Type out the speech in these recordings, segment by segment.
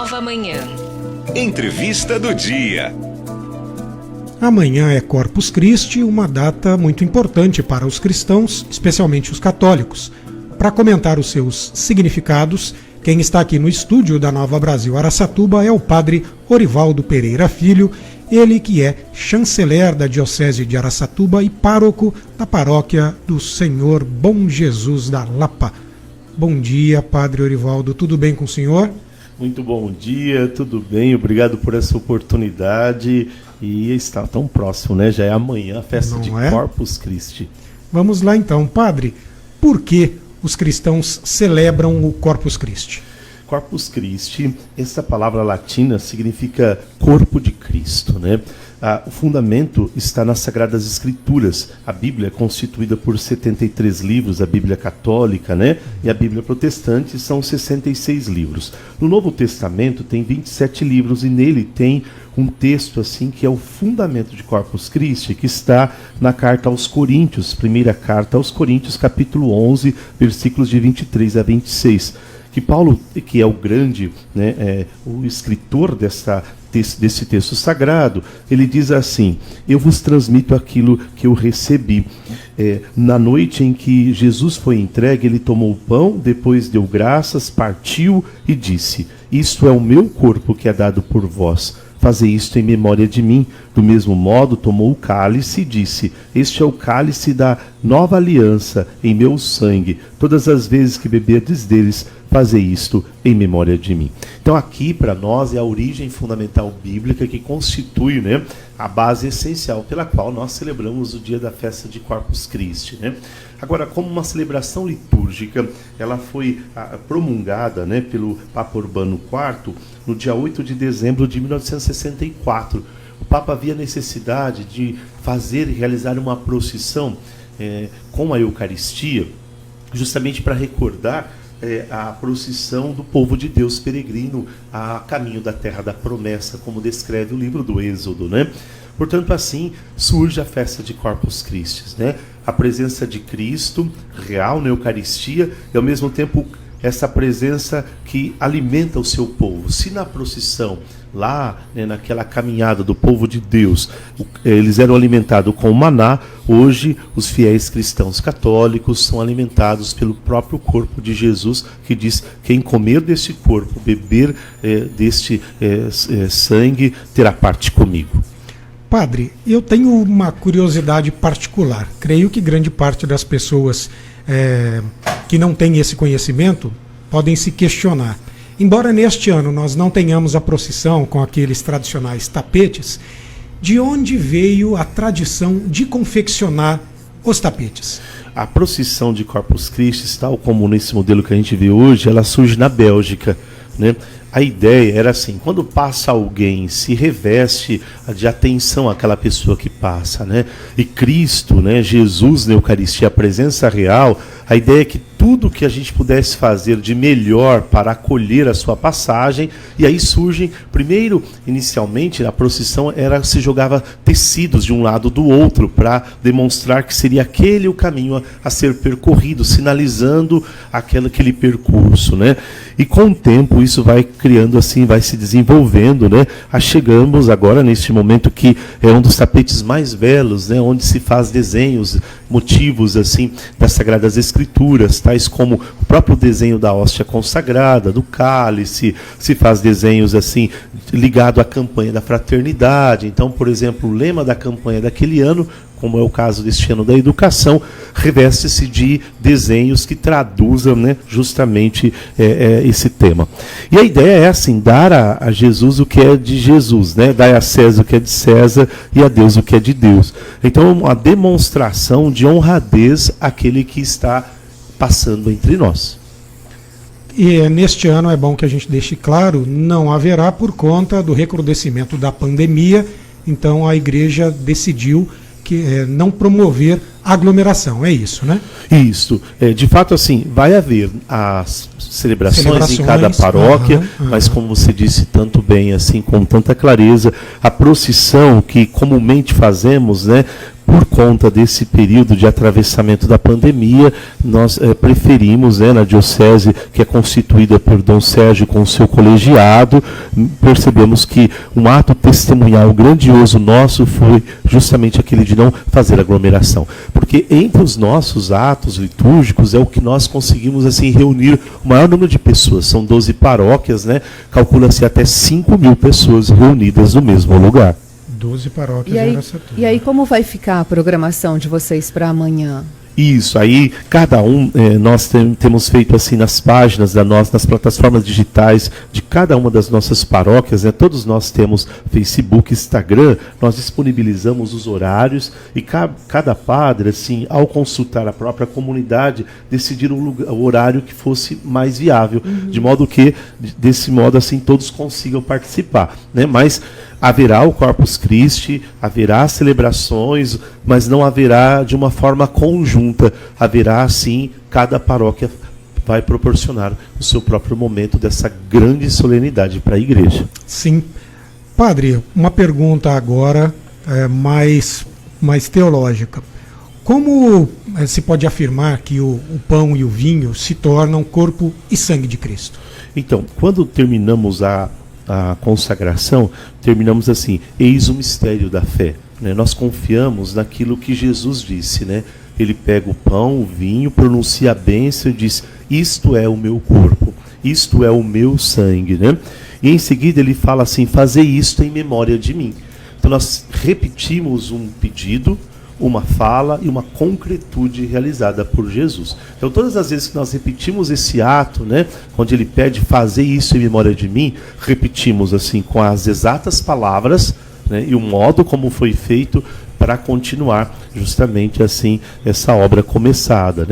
Nova Manhã. Entrevista do dia. Amanhã é Corpus Christi, uma data muito importante para os cristãos, especialmente os católicos. Para comentar os seus significados, quem está aqui no estúdio da Nova Brasil Araçatuba é o padre Orivaldo Pereira Filho, ele que é chanceler da Diocese de Araçatuba e pároco da paróquia do Senhor Bom Jesus da Lapa. Bom dia, padre Orivaldo, tudo bem com o senhor? Muito bom dia, tudo bem, obrigado por essa oportunidade e está tão próximo, né? Já é amanhã a festa de Corpus Christi. Vamos lá então, padre, por que os cristãos celebram o Corpus Christi? Corpus Christi, essa palavra latina significa corpo de Cristo, né? O fundamento está nas Sagradas Escrituras. A Bíblia é constituída por 73 livros, a Bíblia católica, né? E a Bíblia protestante são 66 livros. No Novo Testamento tem 27 livros e nele tem um texto assim que é o fundamento de Corpus Christi, que está na carta aos Coríntios, primeira carta aos Coríntios, capítulo 11, versículos de 23 a 26. Que Paulo, que é o grande, né, o escritor desse texto sagrado, ele diz assim: eu vos transmito aquilo que eu recebi. Na noite em que Jesus foi entregue, ele tomou o pão, depois deu graças, partiu e disse: isto é o meu corpo que é dado por vós. Fazei isto em memória de mim. Do mesmo modo, tomou o cálice e disse: este é o cálice da nova aliança em meu sangue. Todas as vezes que beberdes deles, fazei isto em memória de mim. Então aqui para nós é a origem fundamental bíblica que constitui, né, a base essencial pela qual nós celebramos o dia da festa de Corpus Christi, né? Agora, como uma celebração litúrgica, ela foi promulgada, né, pelo Papa Urbano IV no dia 8 de dezembro de 1964. O Papa havia necessidade de fazer e realizar uma procissão com a Eucaristia, justamente para recordar a procissão do povo de Deus peregrino a caminho da terra da promessa, como descreve o livro do Êxodo, né? Portanto, assim surge a festa de Corpus Christi, né? A presença de Cristo real na Eucaristia e ao mesmo tempo essa presença que alimenta o seu povo. Se na procissão, lá, né, naquela caminhada do povo de Deus, eles eram alimentados com maná, hoje os fiéis cristãos católicos são alimentados pelo próprio corpo de Jesus, que diz: quem comer deste corpo, beber deste sangue, terá parte comigo. Padre, eu tenho uma curiosidade particular. Creio que grande parte das pessoas que não têm esse conhecimento podem se questionar. Embora neste ano nós não tenhamos a procissão com aqueles tradicionais tapetes, de onde veio a tradição de confeccionar os tapetes? A procissão de Corpus Christi, tal como nesse modelo que a gente vê hoje, ela surge na Bélgica, né? A ideia era assim: quando passa alguém, se reveste de atenção àquela pessoa que passa, né? E Cristo, né, Jesus na Eucaristia, a presença real, a ideia é que tudo que a gente pudesse fazer de melhor para acolher a sua passagem, e aí surgem, primeiro, inicialmente, a procissão se jogava tecidos de um lado do outro, para demonstrar que seria aquele o caminho a ser percorrido, sinalizando aquele percurso, né? E com o tempo isso vai criando assim, vai se desenvolvendo, né? Chegamos agora neste momento que é um dos tapetes mais belos, né? Onde se faz desenhos, motivos assim das Sagradas Escrituras, tais como o próprio desenho da hóstia consagrada, do cálice, se faz desenhos assim ligado à campanha da fraternidade. Então, por exemplo, o lema da campanha daquele ano, como é o caso deste ano da educação, reveste-se de desenhos que traduzam, né, justamente esse tema. E a ideia é assim: dar a Jesus o que é de Jesus, né? Dar a César o que é de César e a Deus o que é de Deus. Então, uma demonstração de honradez àquele que está passando entre nós. E neste ano é bom que a gente deixe claro, não haverá por conta do recrudescimento da pandemia, então a igreja decidiu não promover aglomeração, é isso, né? Isso. De fato, assim, vai haver as celebrações em cada paróquia, mas como você disse tanto bem, assim, com tanta clareza, a procissão que comumente fazemos, né, por conta desse período de atravessamento da pandemia, nós preferimos, na diocese que é constituída por Dom Sérgio com o seu colegiado, percebemos que um ato testemunhal grandioso nosso foi justamente aquele de não fazer aglomeração. Porque entre os nossos atos litúrgicos é o que nós conseguimos assim reunir o maior número de pessoas. São 12 paróquias, calcula-se até 5.000 pessoas reunidas no mesmo lugar. 12 paróquias em Araçatuba. E aí, como vai ficar a programação de vocês para amanhã? Isso, aí cada nós temos feito assim nas páginas nas plataformas digitais de cada uma das nossas paróquias, todos nós temos Facebook, Instagram, nós disponibilizamos os horários e cada padre, assim, ao consultar a própria comunidade, decidir o horário que fosse mais viável, de modo que, desse modo, assim, todos consigam participar, Mas haverá o Corpus Christi, haverá celebrações, mas não haverá de uma forma conjunta. Haverá, sim, cada paróquia vai proporcionar o seu próprio momento dessa grande solenidade para a igreja. Sim. Padre, uma pergunta agora mais teológica. Como se pode afirmar que o pão e o vinho se tornam corpo e sangue de Cristo? Então, quando terminamos a consagração, terminamos assim: eis o mistério da fé. Nós confiamos naquilo que Jesus disse, Ele pega o pão, o vinho, pronuncia a bênção e diz: isto é o meu corpo, isto é o meu sangue, E em seguida ele fala assim: fazei isto em memória de mim. Então nós repetimos um pedido, uma fala e uma concretude realizada por Jesus. Então todas as vezes que nós repetimos esse ato, onde ele pede fazer isso em memória de mim, repetimos assim com as exatas palavras, e o modo como foi feito para continuar justamente assim essa obra começada,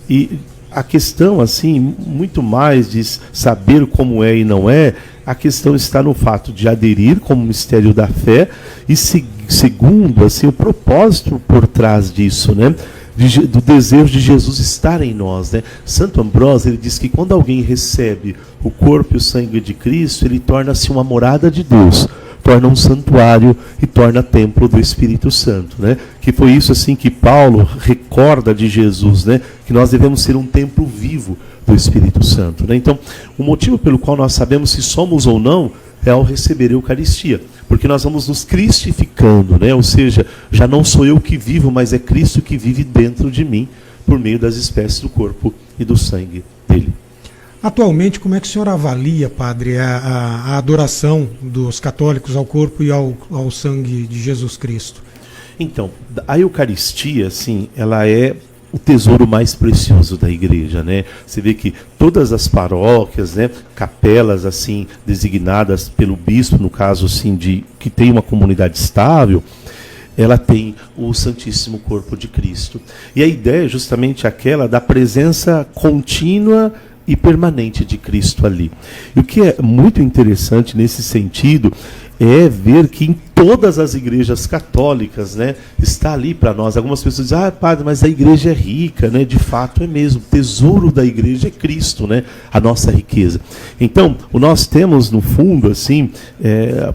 E a questão assim, muito mais de saber como é e não é, a questão está no fato de aderir como mistério da fé e segundo, assim, o propósito por trás disso, do desejo de Jesus estar em nós, Santo Ambrósio, ele diz que quando alguém recebe o corpo e o sangue de Cristo, ele torna-se uma morada de Deus, torna um santuário e torna templo do Espírito Santo, Que foi isso assim que Paulo recorda de Jesus, Que nós devemos ser um templo vivo do Espírito Santo, Então, o motivo pelo qual nós sabemos se somos ou não é ao receber a Eucaristia, porque nós vamos nos cristificando, Ou seja, já não sou eu que vivo, mas é Cristo que vive dentro de mim, por meio das espécies do corpo e do sangue dele. Atualmente, como é que o senhor avalia, padre, a adoração dos católicos ao corpo e ao sangue de Jesus Cristo? Então, a Eucaristia, assim, ela é o tesouro mais precioso da igreja, Você vê que todas as paróquias, capelas assim designadas pelo bispo, no caso assim que tem uma comunidade estável, ela tem o Santíssimo Corpo de Cristo. E a ideia é justamente aquela da presença contínua e permanente de Cristo ali. E o que é muito interessante nesse sentido é ver que em todas as igrejas católicas, está ali para nós. Algumas pessoas dizem: padre, mas a igreja é rica, De fato é mesmo. O tesouro da igreja é Cristo, A nossa riqueza. Então, nós temos no fundo, assim,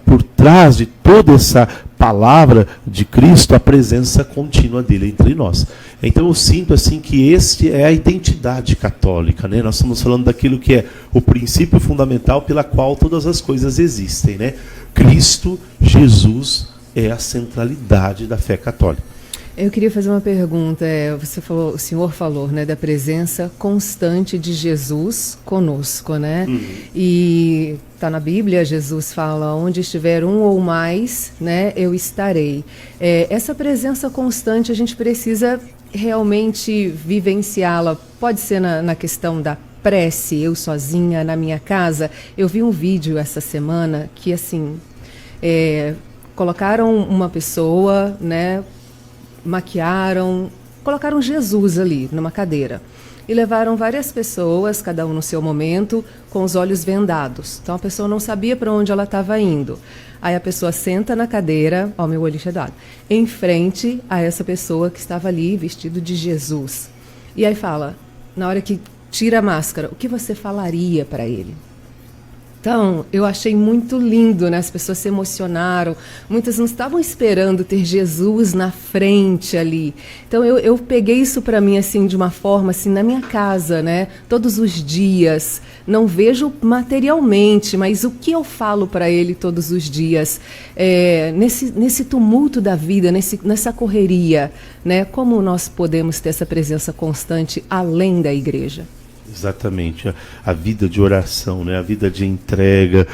por trás de toda essa palavra de Cristo, a presença contínua dele entre nós. Então eu sinto assim que este é a identidade católica, Nós estamos falando daquilo que é o princípio fundamental pela qual todas as coisas existem, Cristo, Jesus, é a centralidade da fé católica. Eu queria fazer uma pergunta. O senhor falou, da presença constante de Jesus conosco, E está na Bíblia, Jesus fala: onde estiver um ou mais, eu estarei. Essa presença constante a gente precisa realmente vivenciá-la. Pode ser na questão da prece, eu sozinha na minha casa. Eu vi um vídeo essa semana que assim colocaram uma pessoa, maquiaram, colocaram Jesus ali numa cadeira e levaram várias pessoas, cada um no seu momento, com os olhos vendados. Então a pessoa não sabia para onde ela estava indo. Aí a pessoa senta na cadeira, meu olho enxergado, em frente a essa pessoa que estava ali vestido de Jesus. E aí fala, na hora que tira a máscara, o que você falaria para ele? Então, eu achei muito lindo, né? As pessoas se emocionaram. Muitas não estavam esperando ter Jesus na frente ali. Então, eu peguei isso para mim, assim, de uma forma, assim, na minha casa, né? Todos os dias. Não vejo materialmente, mas o que eu falo para ele todos os dias? Nesse tumulto da vida, nessa correria, né? Como nós podemos ter essa presença constante além da igreja? Exatamente, a vida de oração, né? A vida de entrega,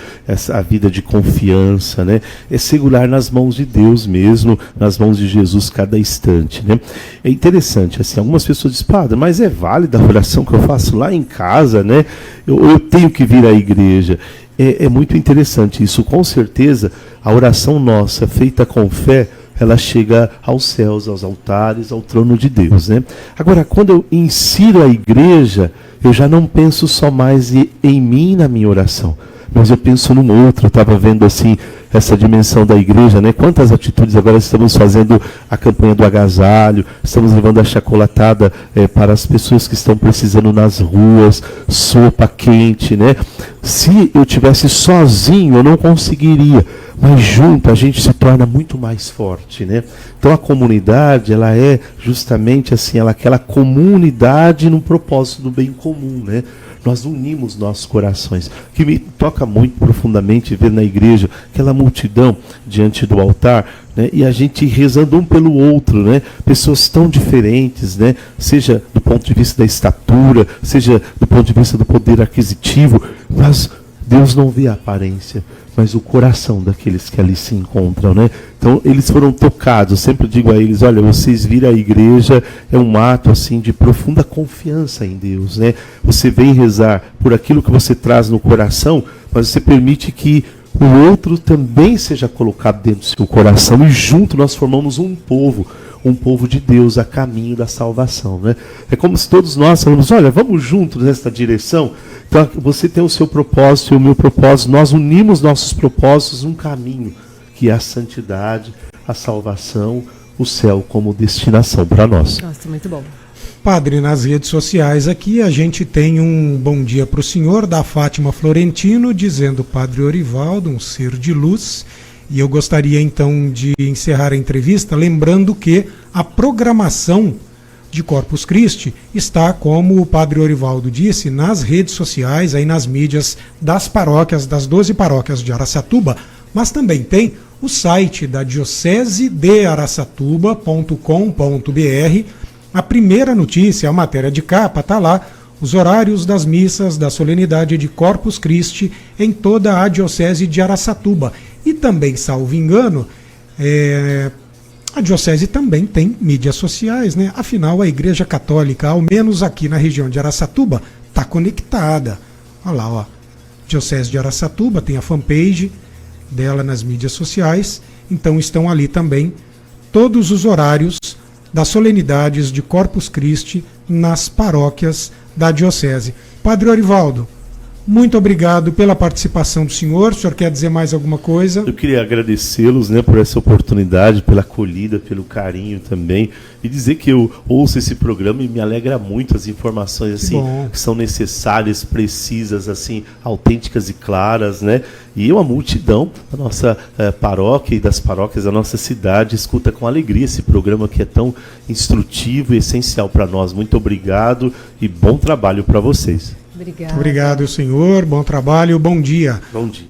a vida de confiança, né? É segurar nas mãos de Deus mesmo, nas mãos de Jesus cada instante, né? É interessante, assim, algumas pessoas dizem, padre, mas é válida a oração que eu faço lá em casa, né? Eu tenho que vir à igreja. É muito interessante isso, com certeza a oração nossa, feita com fé, ela chega aos céus, aos altares, ao trono de Deus, né? Agora, quando eu insiro a igreja, eu já não penso só mais em mim na minha oração, mas eu penso no outro. Eu estava vendo assim essa dimensão da igreja, né? Quantas atitudes agora estamos fazendo a campanha do agasalho, estamos levando a chocolatada para as pessoas que estão precisando nas ruas, sopa quente, né? Se eu tivesse sozinho, eu não conseguiria, mas junto a gente se torna muito mais forte, né? Então a comunidade, ela é justamente assim, aquela comunidade no propósito do bem comum, né? Nós unimos nossos corações. O que me toca muito profundamente ver na igreja aquela multidão diante do altar, né? E a gente rezando um pelo outro, né? Pessoas tão diferentes, né? Seja do ponto de vista da estatura, seja do ponto de vista do poder aquisitivo, mas Deus não vê a aparência, mas o coração daqueles que ali se encontram, né? Então eles foram tocados. Eu sempre digo a eles, olha, vocês vir à igreja é um ato assim de profunda confiança em Deus, né? Você vem rezar por aquilo que você traz no coração, mas você permite que o outro também seja colocado dentro do seu coração, e junto nós formamos um povo de Deus a caminho da salvação, né? É como se todos nós falamos, olha, vamos juntos nesta direção. Então você tem o seu propósito e o meu propósito, nós unimos nossos propósitos num caminho que é a santidade, a salvação, o céu como destinação para nós. Nossa, muito bom. Padre, nas redes sociais aqui a gente tem um bom dia para o senhor, da Fátima Florentino, dizendo, Padre Orivaldo, um ser de luz. E eu gostaria então de encerrar a entrevista lembrando que a programação de Corpus Christi está, como o Padre Orivaldo disse, nas redes sociais, aí nas mídias das paróquias, das 12 paróquias de Araçatuba, mas também tem o site da Diocese de Araçatuba.com.br. A primeira notícia, a matéria de capa, está lá, os horários das missas da solenidade de Corpus Christi em toda a Diocese de Araçatuba. E também, salvo engano, a Diocese também tem mídias sociais, né? Afinal, a Igreja Católica, ao menos aqui na região de Araçatuba, está conectada. Olha lá, ó. Diocese de Araçatuba tem a fanpage dela nas mídias sociais, então estão ali também todos os horários das solenidades de Corpus Christi nas paróquias da Diocese. Padre Orivaldo, muito obrigado pela participação do senhor. O senhor quer dizer mais alguma coisa? Eu queria agradecê-los, né, por essa oportunidade, pela acolhida, pelo carinho também, e dizer que eu ouço esse programa e me alegra muito as informações assim que são necessárias, precisas, assim, autênticas e claras, né? E uma multidão da nossa paróquia e das paróquias da nossa cidade escuta com alegria esse programa que é tão instrutivo e essencial para nós. Muito obrigado e bom trabalho para vocês. Obrigada. Obrigado, senhor. Bom trabalho, bom dia. Bom dia.